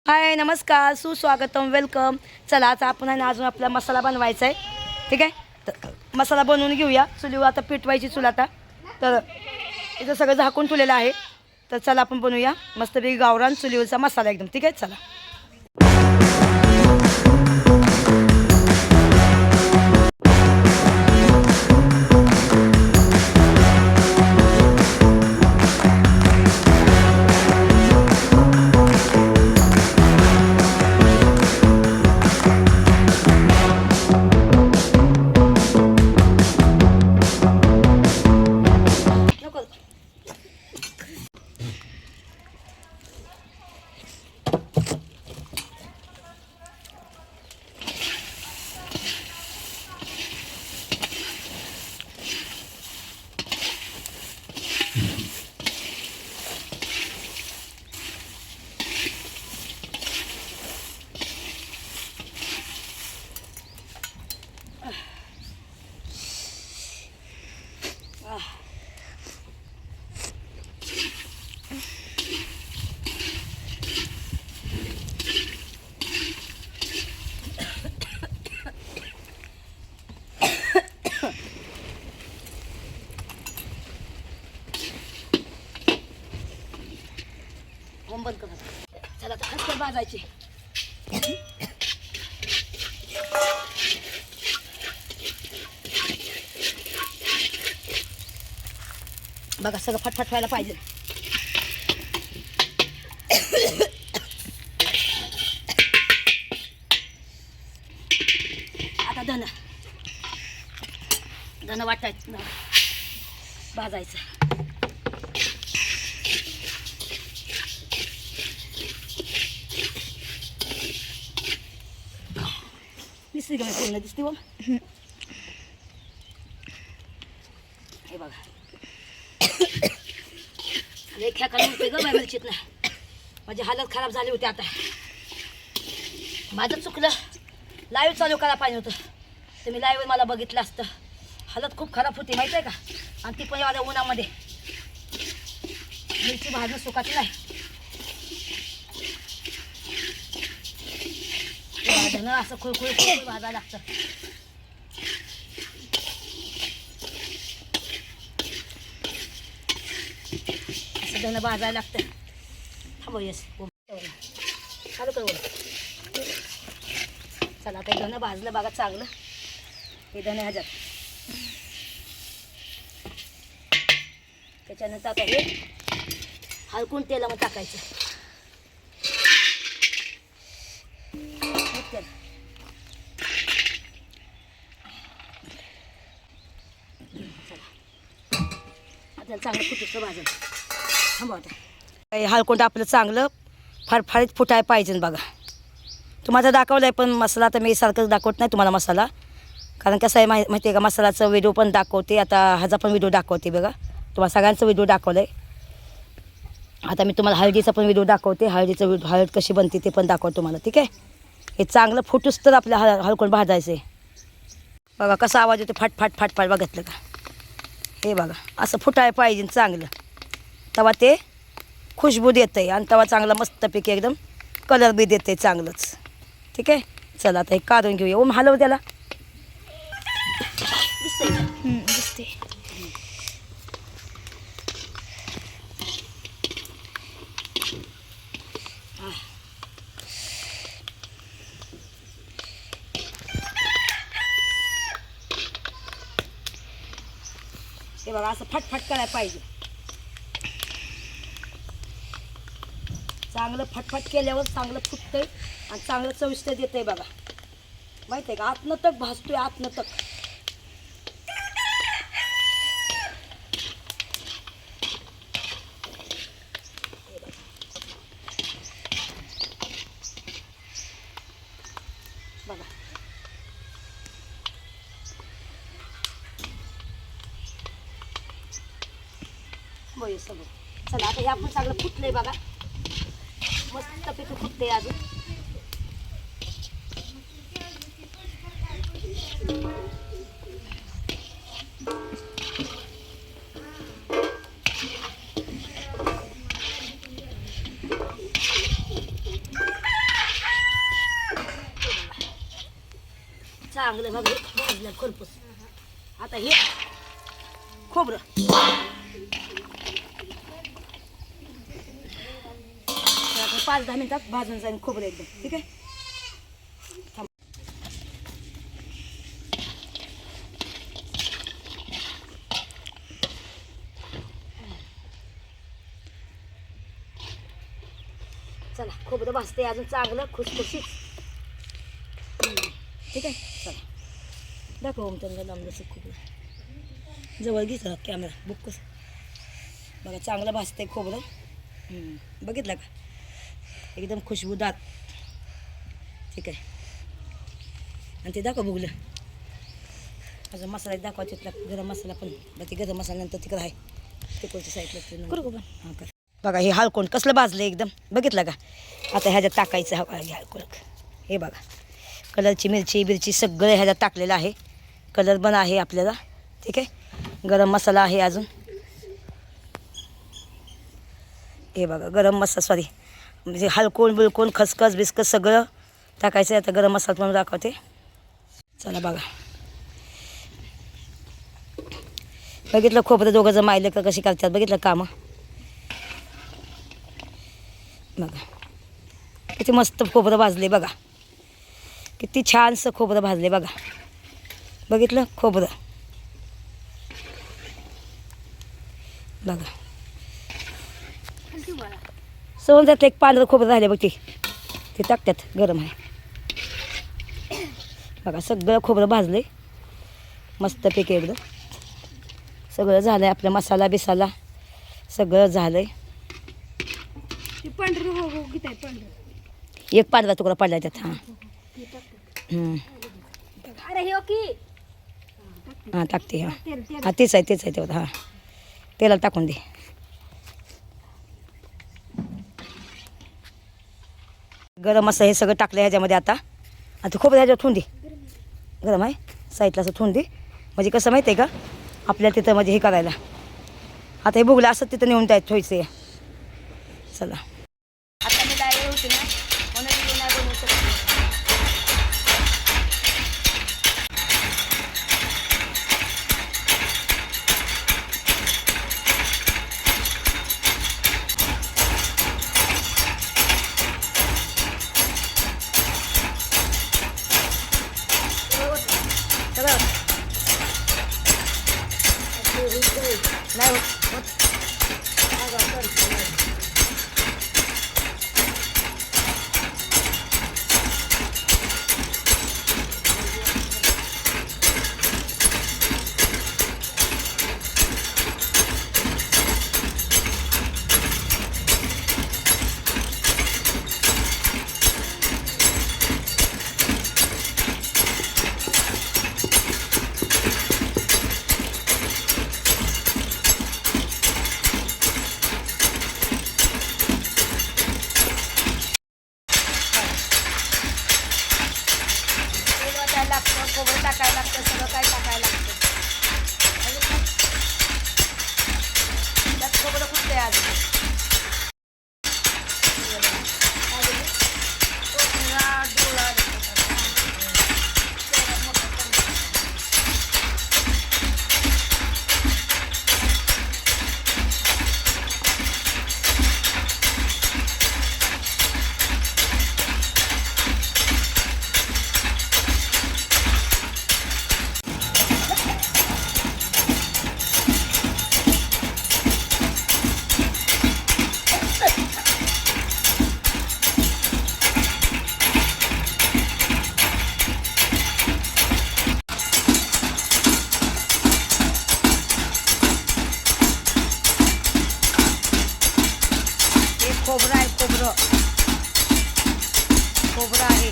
हाय नमस्कार सुस्वागतम वेलकम. चला आता आपण आहे ना अजून आपला मसाला बनवायचा आहे. ठीक आहे, तर मसाला बनवून घेऊया. चुलीवर आता पेटवायची चूल आता. तर इथं सगळं झाकून ठेवलेलं आहे. तर चला आपण बनवूया मस्तपैकी गावरान चुलीवरचा मसाला एकदम. ठीक आहे, चला. बंद कर. चला आता खसखस भाजायची. बघा सगळं फटफट व्हायला पाहिजे. आता धन धन वाटायचं भाजायचं. दिसते का पूर्ण दिसते बघ. हे बघा लेख्या काढून होते ग बाय मिरचीत ना. माझी हालत खराब झाली होती. आता माझं चुकलं. लाईव्ह चालू करायला पाहिजे होतं. तुम्ही लाईव्ह मला बघितलं असतं. हालत खूप खराब होती माहिती आहे का. आणि ती पण एवढ्या उन्हामध्ये मिरची भाजणं सुखाची नाही. भाजणं असं खुळखुळ भाजायला लागतं. असं धनं भाजायला लागतं. थांबव येस चालू कर. चला आता धनं भाजलं बघा चांगलं. हे धनं ह्याच्यात त्याच्यानंतर आता हे हलकून तेलामध्ये टाकायचं. आपल्याला चांगलं फुटूचं भाजून थांबवा. आता हलकुंड आपलं चांगलं फारफारीत फुटायला पाहिजे बघा. तुम्हाला दाखवलं आहे पण मसाला आता मी सारखंच दाखवत नाही तुम्हाला मसाला. कारण कसं आहे माहिती आहे का, मसाल्याचं व्हिडिओ पण दाखवते. आता ह्याचा पण व्हिडिओ दाखवते बघा. तुम्हाला सगळ्यांचं व्हिडिओ दाखवलं आहे. आता मी तुम्हाला हळदीचा पण व्हिडिओ दाखवते. हळद कशी बनते ते पण दाखवतो तुम्हाला. ठीक आहे, हे चांगलं फुटूस तर आपल्या हलकुंड भाजायचं आहे. बघा कसा आवाज येतो फाट फाट फाट फाट. बघितलं का हे बघा. असं फुटायला पाहिजे चांगलं. तेव्हा ते खुशबू देतं आहे आणि तेव्हा चांगला मस्तपैकी एकदम कलर बी देतं आहे चांगलंच. ठीक आहे, चला आता हे काढून घेऊया. ओम हलव त्याला. दिसते हे बघा. असं फटफट करायला पाहिजे. चांगलं फटफट केल्यावर चांगलं फुटतंय आणि चांगलं चविष्ट देतंय बघा. माहिती आहे का, आतनं तक भाजतोय आतनं तक. बघा बघ सगळं. चला आता हे आपण चांगलं फुटलंय बघा. मस्तपैकी फुटते अजून. चांगलं बघा भाजलं खरपूस. आता हे खोबरं आता 5-10 मिनिटात भाजून जाईल खोबरं एकदम. ठीक आहे. चला खोबरं भाजते अजून चांगलं खुसखुशीत. ठीक आहे. चला दाखव त्यांना लांबलंच खोबरं जवळ घेतलं कॅमेरा बुक कसं बघा चांगलं भाजते खोबरं. बघितलं का एकदम खुशबूदार. ठीक आहे. आणि ते दाखव बुगलं अजून मसाला दाखवा तिथला गरम मसाला पण बाकी गरम मसाला नंतर तिकडं आहे तिकडच्या साईडला करू का. हां कर. बघा हे हळकोंड कसलं भाजलं एकदम. बघितलं का. आता ह्याच्यात टाकायचं हे हळकोंड. हे बघा कलरची मिरची सगळं ह्याच्यात टाकलेलं आहे. कलर पण आहे आपल्याला. ठीक आहे. गरम मसाला आहे अजून. हे बघा गरम मसाला सॉरी म्हणजे हळकोंड बिलकोंड खसखस बिस्कस सगळं टाकायचं. आता गरम मसाला म्हणून दाखवते. चला बघा बघितलं खोबरं दोघं जण मायलं का कशी करतात. बघितलं कामं बघा किती मस्त खोबरं भाजले. बघा किती छानसं खोबरं भाजले. बघा बघितलं खोबरं बघा सहून जातं. एक पांढरं खोबरं राहिले बघ ते टाकतात गरम आहे. बघा सगळं खोबरं भाजले मस्तपैकी एकदम. सगळं झालं आहे आपलं मसाला बिसाला सगळं झालं आहे. एक पांढरा तुकडा पडला त्यात. हां हां टाकते. हां हां तेच आहे तेवढं. हां तेलाला टाकून दे. गरम मसाला हे सगळं टाकलं ह्याच्यामध्ये. आता खोबरं ह्याच्यावर ठेवून दे. गरम आहे साईडला असं ठेवून दे म्हणजे कसं माहिती आहे का आपल्याला तिथं म्हणजे हे करायला. आता हे बुगलं असं तिथं नेऊन टाईट ठेवायचं. चला आता मी डायरेक्ट होते ना म्हणून मी नाही बनवू शकते. नाही होत. खोबरं टाकायला लागतं सगळं काय टाकायला लागतं. त्यात खोबरं कुठलं आहे अजून खोबरं आहे. खोबरं आहे.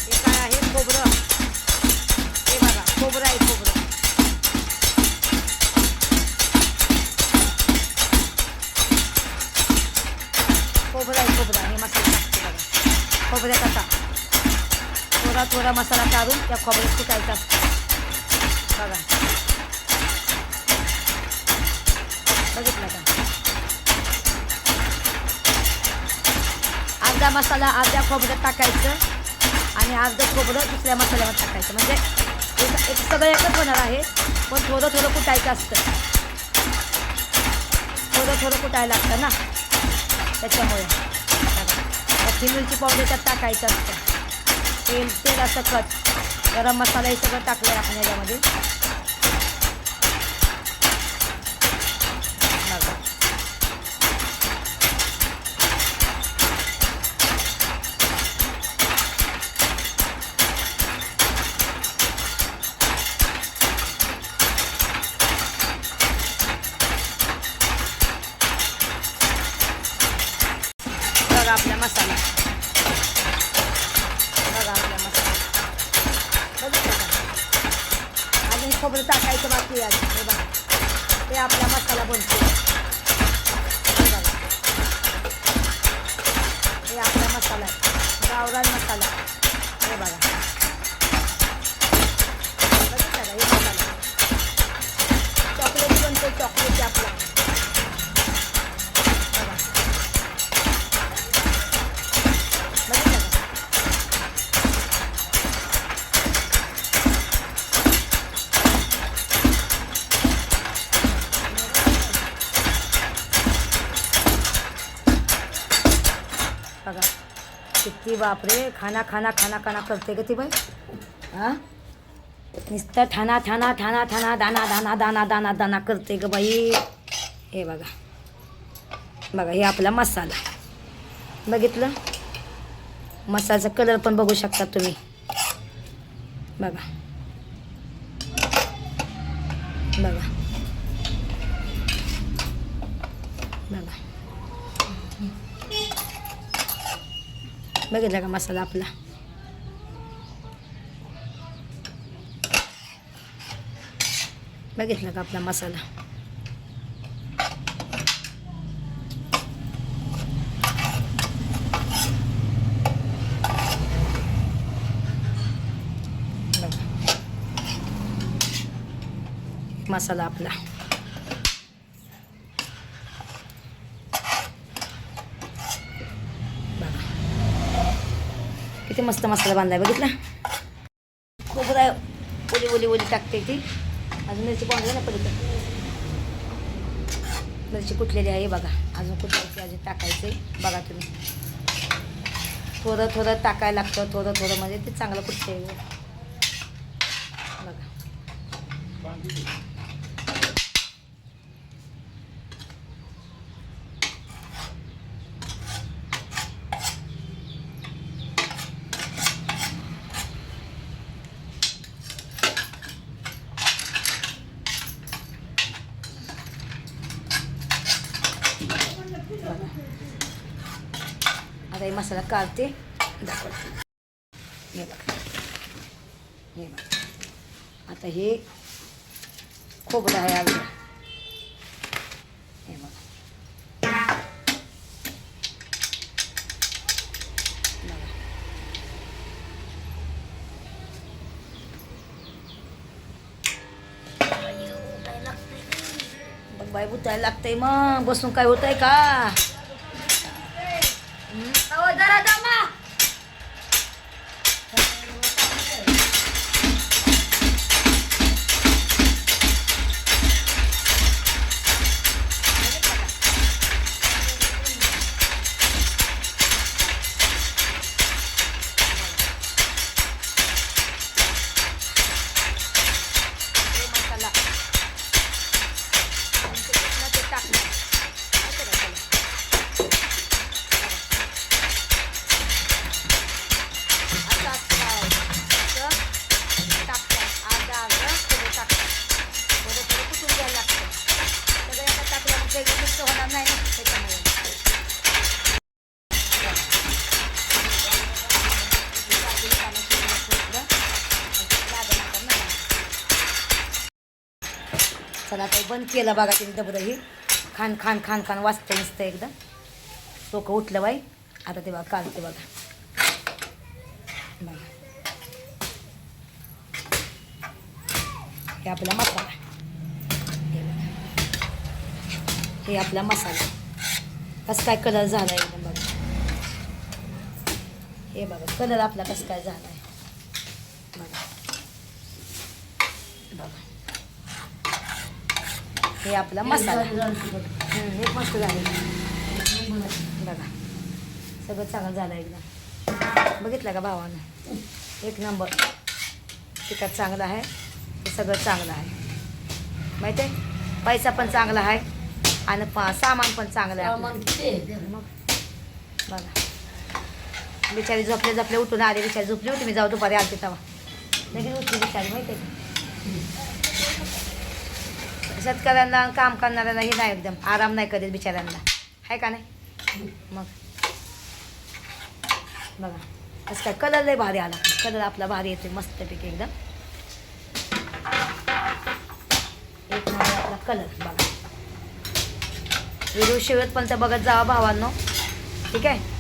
हे काय आहे खोबरं. हे बघा खोबरं आहे. खोबरं हे मसाला टाकते बघा. खोबऱ्यात आता थोडा मसाला काढून त्या खोबऱ्यात कुटायचा बघा. बघितलं का. अर्धा अर्धा मसाला अर्ध्या खोबऱ्यात टाकायचं आणि अर्धं खोबरं दुसऱ्या मसाल्यावर टाकायचं. म्हणजे एक सगळं एकच होणार आहे, पण थोडं थोडं कुटायचं असतं. थोडं थोडं कुटायला लागतं ना, त्याच्यामुळे ही मिरची पावडर त्यात टाकायचं असतं. तेल असं गरम मसाला हे सगळं टाकलं आहे आपण याच्यामध्ये. बघा आपला मसाला, बघा आपला मसाला बघितलं का? अजून खोबरं टाकायचं बाकी आहे. हे बघा ते आपला मसाला बनतो. बघा हे आपला मसाला आहे, गावरान मसाला. हे बघा बघितलं का? हे मसाला चॉकलेट बनतो, चॉकलेट आपला. बघा किती बापरे, खाना खाना खाना खाना करते का ती बाई. हां नुसतं ठाणा ठाणा ठाणा ठाणा दाना दाना दाना दाना दाना करते ग बाई. हे बघा बघा हे आपला मसाला. बघितलं, मसाल्याचा कलर पण बघू शकता तुम्ही. बघा बघा बघा बघितलं का मसाला आपला. बघितलं का आपला मसाला. मसाला आपला. किती मस्त मसाला बांधलाय. बघितला, खोबरं ओली ओली ओली टाकते ती. अजून मिरची पावडर ना पडली, मिरची कुटलेली आहे. बघा अजून कुटायची, अजून टाकायचे. बघा तुम्ही थोडं थोडं टाकायला लागतं, थोडं थोडं म्हणजे ते चांगलं कुटते. बघा आता हे मसाला काढते, दाखवते. हे बघा हे बघा आता हे खोबरं आहे आपलं. हे बघा बघ बाई, बुतायला लागतंय. मग बसून काय होत आहे का? जरा दमा मसाला टाकणार. होणार नाही ना त्याच्यामुळे. चला आता बंद केलं बघा तिने डबरं. ही खान खान खान खान वाजतं नुसतं एकदम. डोकं उठलं बाई. आता ते बघा काढते बघा. बघा हे आपला मसाला. हे आपला मसाला कसं काय कलर झाला एकदम बघा. हे बघा कलर आपला कसं काय झाला आहे बघा. बघा हे आपला मसाला हे मस्त झाले बघा. सगळं चांगलं झालं एकदम. बघितलं का भावानं? एक नंबर. तिखट चांगलं आहे, हे सगळं चांगलं आहे माहिती आहे. पैसा पण चांगला आहे आणि सामान पण चांगलं आहे. मग बघा बिचारी झोपले उठून आले. बिचारी झोपली होती, मी जाऊ दुपारी आलते तेव्हा लगेच उठली बिचारी माहिती आहे का. शेतकऱ्यांना काम करणाऱ्यांना हे नाही एकदम आराम नाही करीत बिचाऱ्यांना, आहे का नाही. मग बघा कसं काय कलर लय भारी आला. कलर आपला भारी येतो मस्तपैकी एकदम. एक नंबर आपला कलर बघा. व्हिडिओ शेवट पण तर बघत जावा भावांनो, ठीक आहे.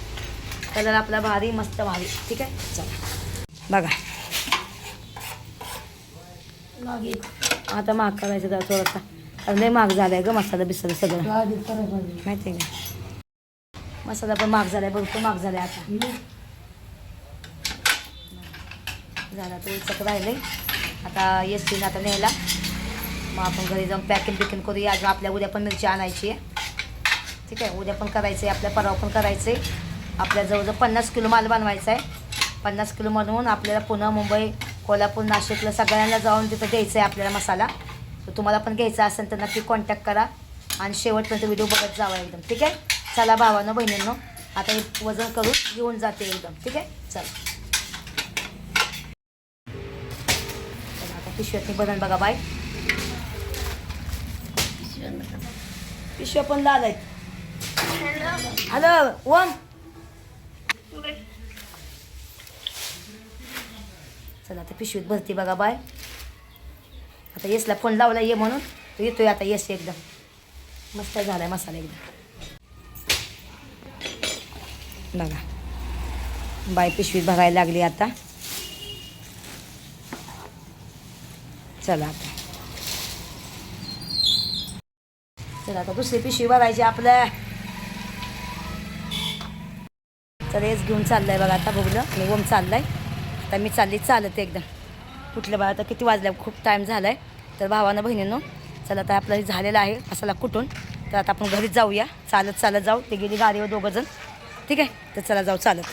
कलर आपला भारी मस्त भारी, ठीक आहे. चला बघा आता महाग करायचं जरा थोडासा, कारण लय महाग झालाय ग मसाला बिसाला सगळं माहिती आहे का. मसाला पण महाग झालाय, भरपूर महाग झालाय. आता झाला तो उचक राहिले. आता येसटीनं आता न्यायला, मग आपण घरी जाऊन पॅकिंग बिकिंग करूया. अजून आपल्या उद्या पण मिरची आणायची आहे, ठीक आहे. उद्या पण करायचं आहे, आपल्या परवा पण करायचं आहे. आपल्या जवळजवळ 50 किलो माल बनवायचा आहे. 50 किलो बनवून आपल्याला पुणे, मुंबई, कोल्हापूर, नाशिकला सगळ्यांना जाऊन तिथं द्यायचं आहे आपल्याला मसाला. तर तुम्हाला पण घ्यायचा असेल तर नक्की कॉन्टॅक्ट करा आणि शेवटपर्यंत व्हिडिओ बघत जावा एकदम, ठीक आहे. चला भावांनो बहिणींनो, आता हे वजन करून घेऊन जाते एकदम, ठीक आहे. चला आता पिशव्यातनी बदन बघा बाय. पिशव्या पण लाल आहेत. हॅलो ओम, चला आता पिशवीत भरती बघा बाय. आता येसला फोन लावला ये म्हणून, तो येतोय आता. येस एकदम मस्त झालाय मसाला एकदम बघा. बाय पिशवीत भरायला लागली आता. चला आता चला आता दुसरी पिशवी भरायची आपल्या. चला हेच घेऊन चाललंय बघा आता बघलं. आणि ओम चाललाय. आता मी चालली चालत एकदम. कुठलं बघा आता किती वाजल्या, खूप टाईम झाला आहे. तर भावानं बहिणींनो चला आता आपलं झालेलं आहे मसाला कुटून. तर आता आपण घरीच जाऊया, चालत चालत जाऊ. ते गेली गाडीवर दोघंजण, ठीक आहे. तर चला जाऊ चालत.